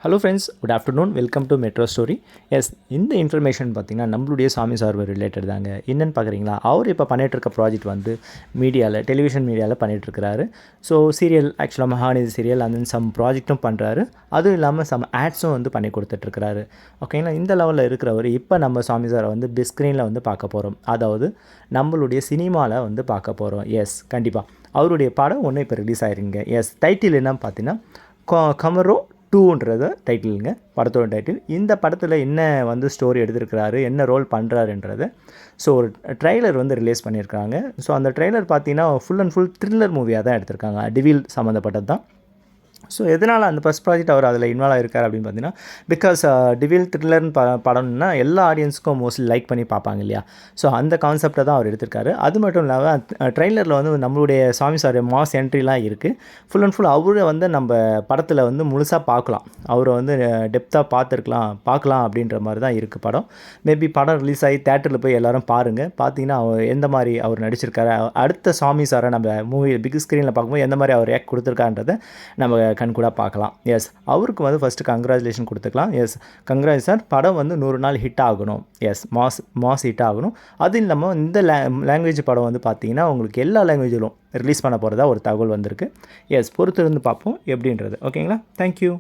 Hello friends, good afternoon. Welcome to metro story. Yes, இந்த information பார்த்திங்கன்னா நம்மளுடைய சாமி சார் ரிலேட்டட் தாங்க. என்னென்னு பார்க்குறீங்களா, அவர் இப்போ பண்ணிகிட்ருக்க ப்ராஜெக்ட் வந்து மீடியாவில், டெலிவிஷன் மீடியாவில் பண்ணிகிட்ருக்கிறாரு. ஸோ சீரியல், ஆக்சுவலாக மகாநதி சீரியல் அந்த சம் ப்ராஜெக்ட்டும் பண்ணுறாரு. அதுவும் இல்லாமல் சம் ஆட்ஸும் வந்து பண்ணி கொடுத்துட்ருக்கிறாரு. ஓகேங்களா, இந்த லெவலில் இருக்கிறவர் இப்போ நம்ம சாமி சாரை வந்து பிக் ஸ்க்ரீனில் வந்து பார்க்க போகிறோம். அதாவது நம்மளுடைய சினிமாவில் வந்து பார்க்க போகிறோம். எஸ், கண்டிப்பாக அவருடைய படம் ஒன்று இப்போ ரிலீஸ் ஆயிருங்க. எஸ், டைட்டில் என்ன பார்த்தீங்கன்னா கமரோ 2ன்றது டைட்டிலுங்க, படத்தோட டைட்டில். இந்த படத்தில் என்ன வந்து ஸ்டோரி எடுத்திருக்கிறாரு, என்ன ரோல் பண்ணுறாருன்றது ஸோ ஒரு ட்ரெய்லர் வந்து ரிலீஸ் பண்ணியிருக்காங்க. ஸோ அந்த ட்ரெய்லர் பார்த்தீங்கன்னா ஃபுல் அண்ட் ஃபுல் த்ரில்லர் மூவியாக தான் எடுத்திருக்காங்க. டிவில் சம்மந்தப்பட்டது தான். ஸோ எதனால் அந்த ஃபஸ்ட் ப்ராஜெக்ட் அவர் அதில் இன்வால்வ் ஆகிருக்கார் அப்படின்னு பார்த்தீங்கன்னா, பிகாஸ் டிவில் த்ரில்லர்னு படம்னா எல்லா ஆடியன்ஸுக்கும் மோஸ்ட்லி லைக் பண்ணி பார்ப்பாங்க இல்லையா. ஸோ அந்த கான்செப்டை தான் அவர் எடுத்திருக்காரு. அது மட்டும் இல்லாமல் ட்ரெய்லரில் வந்து நம்மளுடைய சாமி சார் மாஸ் என்ட்ரிலாம் இருக்குது. ஃபுல் அண்ட் ஃபுல் அவரை வந்து நம்ம படத்தில் வந்து முழுசாக பார்க்கலாம். அவரை வந்து டெப்த்தாக பார்க்கலாம் அப்படின்ற மாதிரி தான் இருக்குது படம். மேபி படம் ரிலீஸ் ஆகி தேட்டரில் போய் எல்லோரும் பாருங்கள். பார்த்தீங்கன்னா எந்த மாதிரி அவர் நடிச்சிருக்காரு, அடுத்த சாமி சாரை நம்ம மூவி பிக் ஸ்க்ரீனில் பார்க்கும்போது எந்த மாதிரி அவர் ரியாக்ட் கொடுத்துருக்கான்றதை நம்ம கண்கூடாக பார்க்கலாம். எஸ், அவருக்கு வந்து ஃபஸ்ட்டு கங்க்ராச்சுலேஷன் கொடுத்துக்கலாம். எஸ், கங்க்ராஜ் சார், படம் வந்து 100 நாள் ஹிட் ஆகணும். எஸ், மாஸ் ஹிட் ஆகணும். அது இல்லாமல் இந்த லாங்குவேஜ் படம் வந்து பார்த்திங்கன்னா உங்களுக்கு எல்லா லாங்குவேஜிலும் ரிலீஸ் பண்ண போகிறதா ஒரு தகவல் வந்திருக்கு. எஸ், பொறுத்திருந்து பார்ப்போம் எப்படின்றது. ஓகேங்களா, தேங்க்யூ.